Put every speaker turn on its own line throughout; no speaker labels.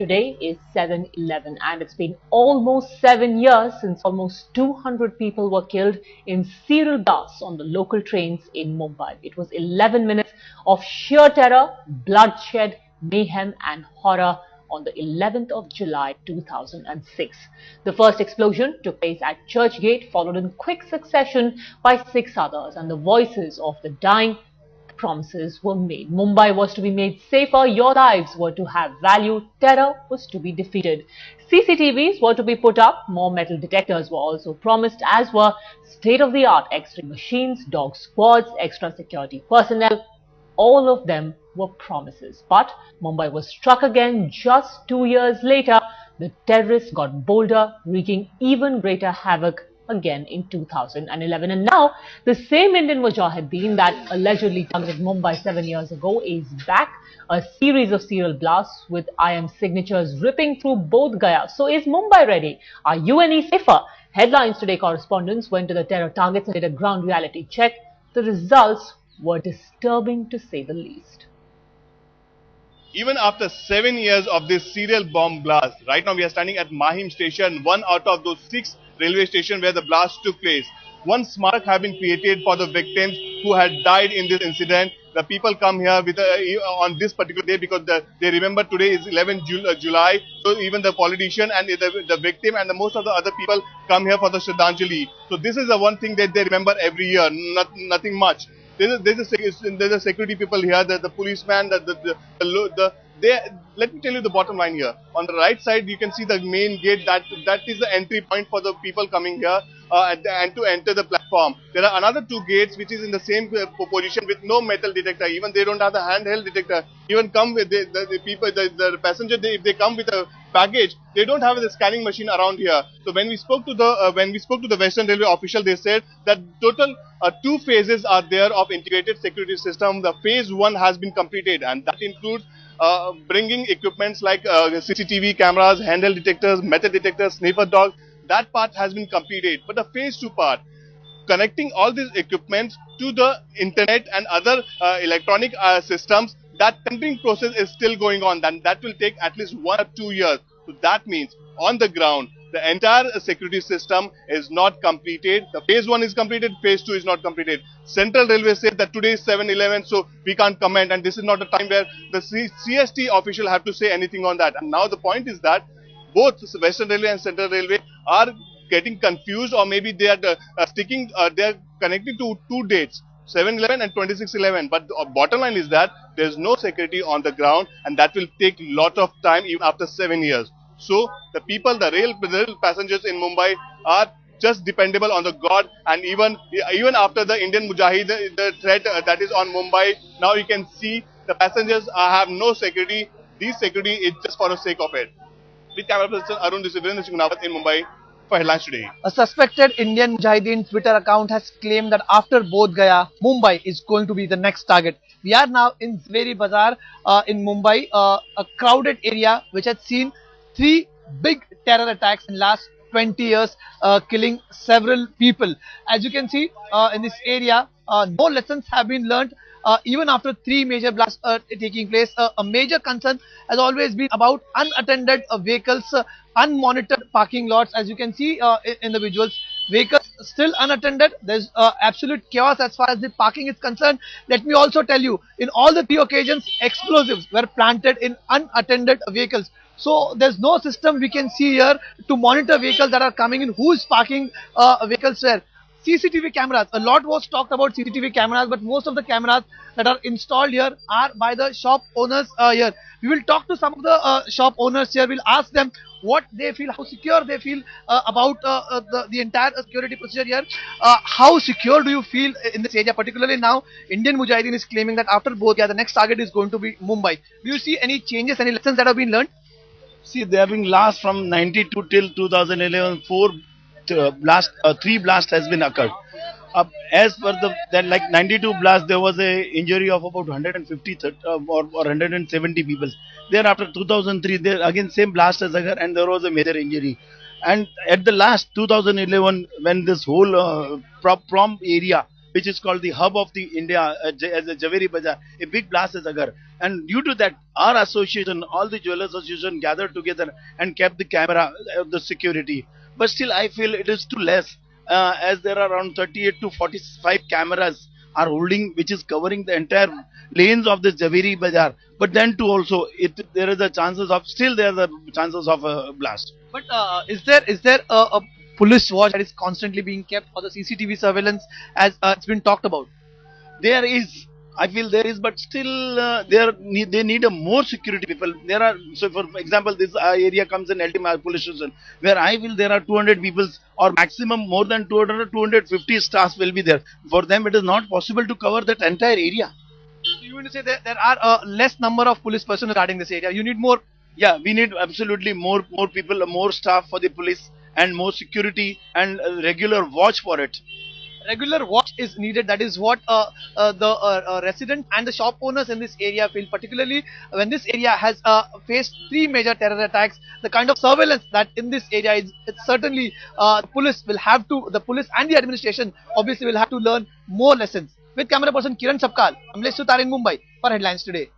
Today is 7/11 and it's been almost 7 years since almost 200 people were killed in serial blasts on the local trains in Mumbai. It was 11 minutes of sheer terror, bloodshed, mayhem and horror on the 11th of July 2006. The first explosion took place at Churchgate, followed in quick succession by six others, and the voices of the dying promises were made. Mumbai was to be made safer, your lives were to have value, terror was to be defeated. CCTVs were to be put up, more metal detectors were also promised, as were state-of-the-art X-ray machines, dog squads, extra security personnel. All of them were promises. But Mumbai was struck again just 2 years later. The terrorists got bolder, wreaking even greater havoc again in 2011. And now, the same Indian Mujahideen that allegedly targeted Mumbai 7 years ago is back. A series of serial blasts with IM signatures ripping through both Gaya. So is Mumbai ready? Are UNE safer? Headlines Today correspondents went to the terror targets and did a ground reality check. The results were disturbing to say the least.
Even after 7 years of this serial bomb blast, right now we are standing at Mahim station, one out of those 6 railway stations where the blast took place. One smarak has been created for the victims who had died in this incident. The people come here with on this particular day because they remember today is 11th July. So even the politician and the victim and most of the other people come here for the Shraddhanjali. So this is the one thing that they remember every year, nothing much. There's a security people here, the policeman, let me tell you the bottom line here. On the right side, you can see the main gate. That is the entry point for the people coming here and to enter the platform. There are another 2 gates which is in the same position with no metal detector. Even they don't have the handheld detector. Even come with the people, the passenger. If they come with a baggage, they don't have the scanning machine around here. So when we spoke to the Western Railway official, they said that total 2 phases are there of integrated security system. The phase 1 has been completed, and that includes bringing equipments like CCTV cameras, handheld detectors, metal detectors, sniffer dogs. That part has been completed. But the phase 2 part, connecting all these equipments to the internet and other electronic systems, that tendering process is still going on. That will take at least 1 or 2 years. So that means on the ground, the entire security system is not completed. The phase 1 is completed, phase 2 is not completed. Central Railway said that today is 7/11, so we can't comment, and this is not a time where the CST official have to say anything on that. And now the point is that both Western Railway and Central Railway are getting confused, or maybe they are they are connecting to 2 dates, 7/11 and 26/11. But the bottom line is that there is no security on the ground, and that will take a lot of time even after 7 years. So the people, the rail passengers in Mumbai are just dependable on the God, and even after the Indian Mujahid, the threat that is on Mumbai, now you can see the passengers have no security. This security is just for the sake of it. With camera person Arun, this is Virendra in Mumbai for Headlines Today.
A suspected Indian Mujahideen Twitter account has claimed that after Bodh Gaya, Mumbai is going to be the next target. We are now in Zveri Bazaar in Mumbai, a crowded area which has seen 3 big terror attacks in last 20 years, killing several people. As you can see in this area, no lessons have been learned. Even after 3 major blasts taking place, a major concern has always been about unattended vehicles, unmonitored parking lots. As you can see in the visuals, vehicles still unattended. There's absolute chaos as far as the parking is concerned. Let me also tell you, in all the 3 occasions, explosives were planted in unattended vehicles. So there's no system we can see here to monitor vehicles that are coming in, who is parking vehicles there. CCTV cameras, a lot was talked about CCTV cameras, but most of the cameras that are installed here are by the shop owners here. We will talk to some of the shop owners here. We'll ask them what they feel, how secure they feel about the entire security procedure here. How secure do you feel in this area, particularly now? Indian Mujahideen is claiming that after Bodh Gaya, the next target is going to be Mumbai. Do you see any changes, any lessons that have been learned?
See, they have been last from 92 till 2011, 3 blasts has been occurred. As per that, like 92 blast, there was a injury of about 150 or 170 people. Thereafter 2003, there again same blast has occurred and there was a major injury. And at the last 2011, when this whole prom area, which is called the hub of the India as a Javeri Bazaar, a big blast has occurred. And due to that, our association, all the jewelers association gathered together and kept the camera, the security. But still, I feel it is too less, as there are around 38 to 45 cameras are holding, which is covering the entire lanes of this Javeri Bazaar. But then too also, there is a chances of, still there are the chances of a blast.
But is there a police watch that is constantly being kept, or the CCTV surveillance as it's been talked about?
There is, I feel there is, but still they need a more security people. There are, so for example, this area comes in Ultima police station, where I feel there are 200 people or maximum more than 200 or 250 staffs will be there. For them, it is not possible to cover that entire area.
So you mean to say that there are a less number of police personnel guarding this area? You need more.
Yeah, we need absolutely more people, more staff for the police, and more security and regular watch for it.
Regular watch is needed. That is what the resident and the shop owners in this area feel, particularly when this area has faced three major terror attacks. The kind of surveillance that in this area is, it's certainly the police and the administration obviously will have to learn more lessons. With camera person Kiran Sapkal, Amlesh Sutar in Mumbai for Headlines Today.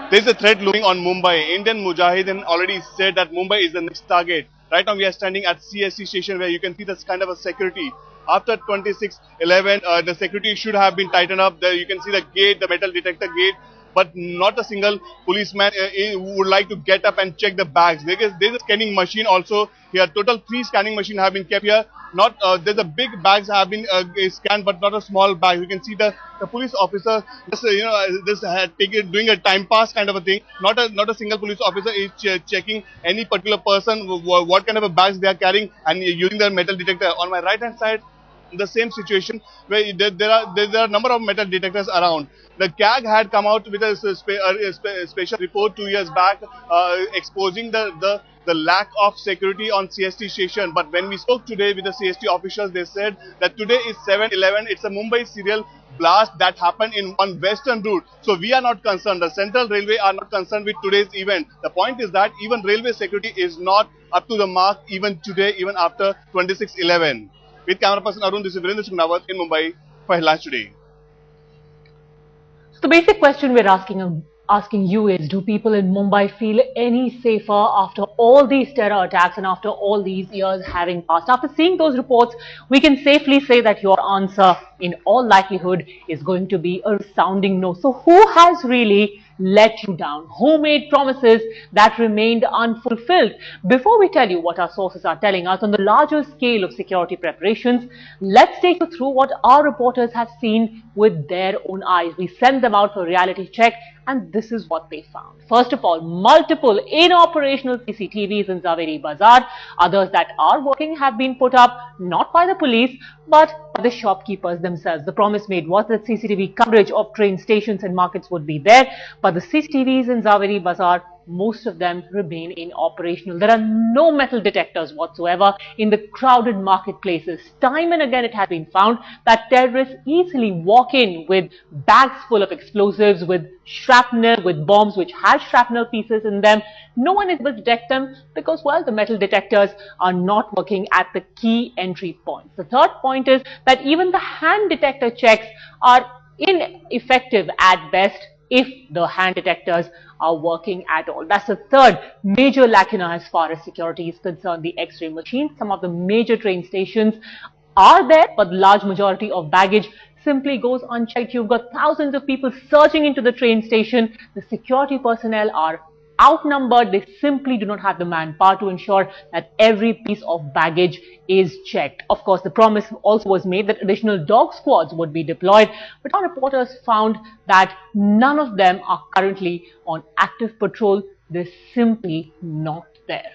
There is a threat looming on Mumbai. Indian Mujahideen already said that Mumbai is the next target. Right now we are standing at CST station, where you can see this kind of a security. After 26/11, the security should have been tightened up. There you can see the gate, the metal detector gate, but not a single policeman would like to get up and check the bags. There's a scanning machine also here. Total 3 scanning machines have been kept here. Not there's a big bags have been scanned, but not a small bag. You can see the police officer just doing a time pass kind of a thing. Not a single police officer is checking any particular person what kind of a bags they are carrying and using their metal detector. On my right hand side, the same situation where there are a number of metal detectors around. The CAG had come out with a special report 2 years back exposing the lack of security on CST station. But when we spoke today with the CST officials, they said that today is 7/11. It's a Mumbai serial blast that happened in one western route. So we are not concerned. The Central Railway are not concerned with today's event. The point is that even railway security is not up to the mark even today, even after 26/11. With camera person Arun, this is Virendra Singhnawat in Mumbai for Headlines Today.
So the basic question we're asking you is, do people in Mumbai feel any safer after all these terror attacks and after all these years having passed? After seeing those reports, we can safely say that your answer in all likelihood is going to be a resounding no. So who has really let you down? Who made promises that remained unfulfilled? Before we tell you what our sources are telling us on the larger scale of security preparations, let's take you through what our reporters have seen with their own eyes. We sent them out for a reality check, and this is what they found. First of all, multiple inoperational CCTVs in Zaveri Bazaar. Others that are working have been put up not by the police but by the shopkeepers themselves. The promise made was that CCTV coverage of train stations and markets would be there, but the CCTVs in Zaveri Bazaar, most of them remain inoperational. There are no metal detectors whatsoever in the crowded marketplaces. Time and again it has been found that terrorists easily walk in with bags full of explosives, with shrapnel, with bombs which have shrapnel pieces in them. No one is able to detect them because, well, the metal detectors are not working at the key entry points. The third point is that even the hand detector checks are ineffective at best, if the hand detectors are working at all. That's the third major lacuna as far as security is concerned. The X-ray machines, some of the major train stations are there, but the large majority of baggage simply goes unchecked. You've got thousands of people surging into the train station. The security personnel are outnumbered. They simply do not have the manpower to ensure that every piece of baggage is checked. Of course, the promise also was made that additional dog squads would be deployed, but our reporters found that none of them are currently on active patrol. They're simply not there.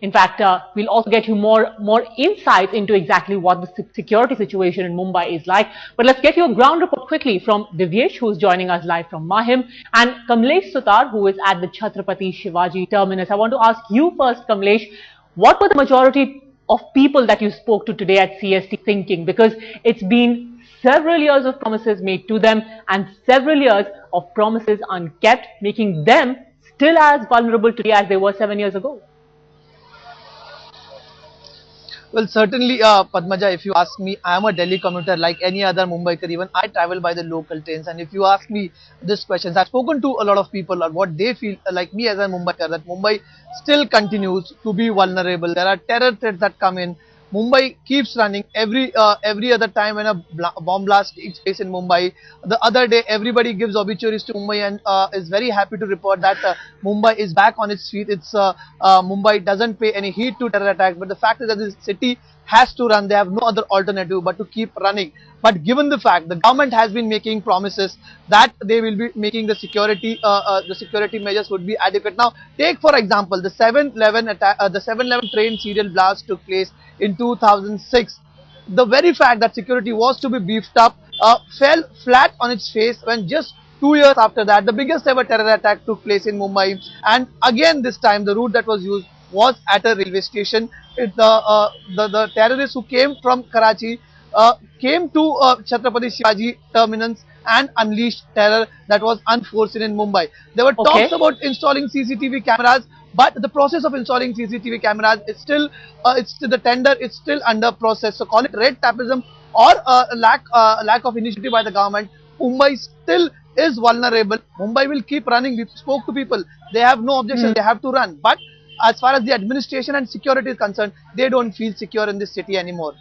In fact, we'll also get you more insights into exactly what the security situation in Mumbai is like. But let's get you a ground report quickly from Divyesh, who's joining us live from Mahim, and Kamlesh Sutar, who is at the Chhatrapati Shivaji terminus. I want to ask you first, Kamlesh, what were the majority of people that you spoke to today at CST thinking? Because it's been several years of promises made to them and several years of promises unkept, making them still as vulnerable today as they were 7 years ago.
Well, certainly, Padmaja, if you ask me, I am a Delhi commuter like any other Mumbaiker. Even I travel by the local trains. And if you ask me this questions, I've spoken to a lot of people on what they feel like me as a Mumbaiker, that Mumbai still continues to be vulnerable. There are terror threats that come in. Mumbai keeps running every other time when a bomb blast takes place in Mumbai. The other day, everybody gives obituaries to Mumbai and is very happy to report that Mumbai is back on its feet. Mumbai doesn't pay any heed to terror attack, but the fact is that this city has to run. They have no other alternative but to keep running. But given the fact the government has been making promises that they will be making the security measures would be adequate. Now, take for example the 7/11 attack, the 7/11 train serial blast took place in 2006. The very fact that security was to be beefed up fell flat on its face when just 2 years after that, the biggest ever terror attack took place in Mumbai. And again, this time, the route that was used was at a railway station. The terrorists who came from Karachi came to Chhatrapati Shivaji terminus and unleashed terror that was unforeseen in Mumbai. There were
Okay.
talks about installing CCTV cameras, but the process of installing CCTV cameras is still, the tender is still under process. So call it red tapism or lack of initiative by the government. Mumbai still is vulnerable. Mumbai will keep running. We spoke to people; they have no objection. They have to run. But as far as the administration and security is concerned, they don't feel secure in this city anymore.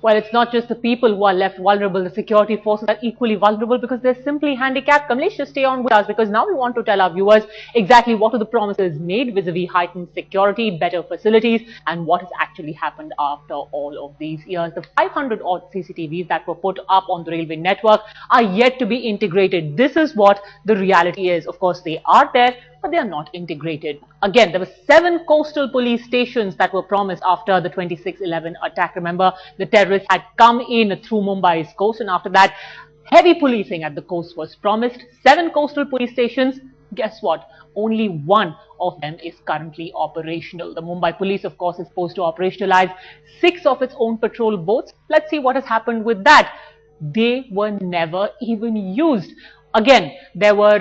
Well, it's not just the people who are left vulnerable. The security forces are equally vulnerable because they're simply handicapped. Kamlesh, just stay on with us because now we want to tell our viewers exactly what are the promises made vis-a-vis heightened security, better facilities, and what has actually happened after all of these years. The 500 odd CCTVs that were put up on the railway network are yet to be integrated. This is what the reality is. Of course, they are there, but they are not integrated. Again, there were 7 coastal police stations that were promised after the 26/11 attack. Remember, the terrorists had come in through Mumbai's coast, and after that, heavy policing at the coast was promised. 7 coastal police stations. Guess what? Only 1 of them is currently operational. The Mumbai police, of course, is supposed to operationalize 6 of its own patrol boats. Let's see what has happened with that. They were never even used. Again, there were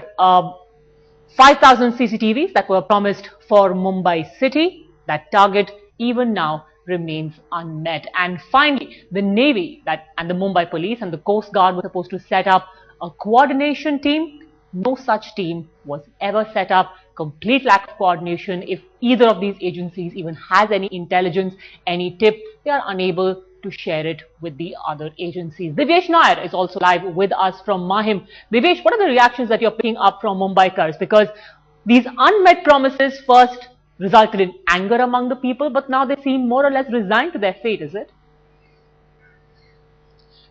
5,000 CCTVs that were promised for Mumbai city. That target even now remains unmet. And finally, the Navy and the Mumbai police and the Coast Guard were supposed to set up a coordination team. No such team was ever set up. Complete lack of coordination. If either of these agencies even has any intelligence, any tip, they are unable to share it with the other agencies. Divyesh Nair is also live with us from Mahim. Divyesh, what are the reactions that you're picking up from Mumbaikars? Because these unmet promises first resulted in anger among the people, but now they seem more or less resigned to their fate, is it?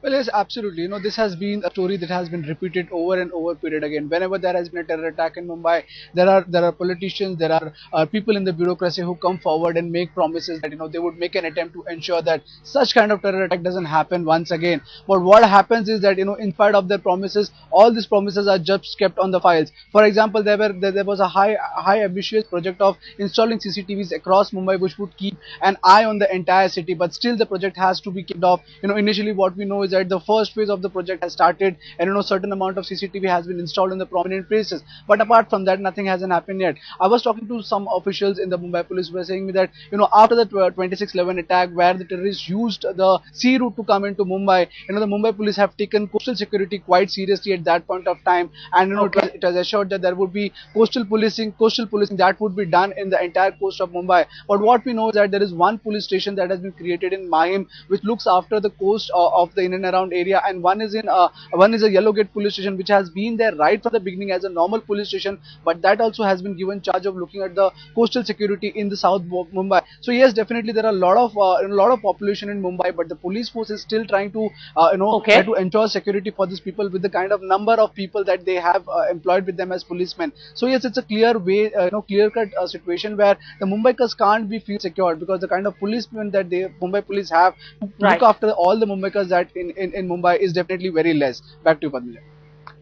Well, yes, absolutely. This has been a story that has been repeated over and over period again. Whenever there has been a terror attack in Mumbai, there are politicians, there are people in the bureaucracy who come forward and make promises that they would make an attempt to ensure that such kind of terror attack doesn't happen once again. But what happens is that in spite of their promises, all these promises are just kept on the files. For example, there was a high ambitious project of installing CCTVs across Mumbai, which would keep an eye on the entire city. But still, the project has to be kicked off. Initially, what we know is that the first phase of the project has started, and certain amount of CCTV has been installed in the prominent places. But apart from that, nothing hasn't happened yet. I was talking to some officials in the Mumbai police who were saying me that after the 26/11 attack, where the terrorists used the sea route to come into Mumbai, the Mumbai police have taken coastal security quite seriously at that point of time, and it was assured that there would be coastal policing that would be done in the entire coast of Mumbai. But what we know is that there is one police station that has been created in Mahim, which looks after the coast of the in and around area, and one is a Yellow Gate police station, which has been there right from the beginning as a normal police station, but that also has been given charge of looking at the coastal security in the south of Mumbai. So yes, definitely there are a lot of population in Mumbai, but the police force is still trying to try to ensure security for these people with the kind of number of people that they have employed with them as policemen. So yes, it's a clear cut situation where the Mumbaikars can't be feel secure, because the kind of policemen that the Mumbai police have to look after all the Mumbaikars that in Mumbai is definitely very less. Back to you, Padmaja.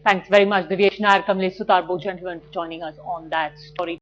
Thanks very much, Divyesh Nair, Kamlesh Sutar, both gentlemen, for joining us on that story.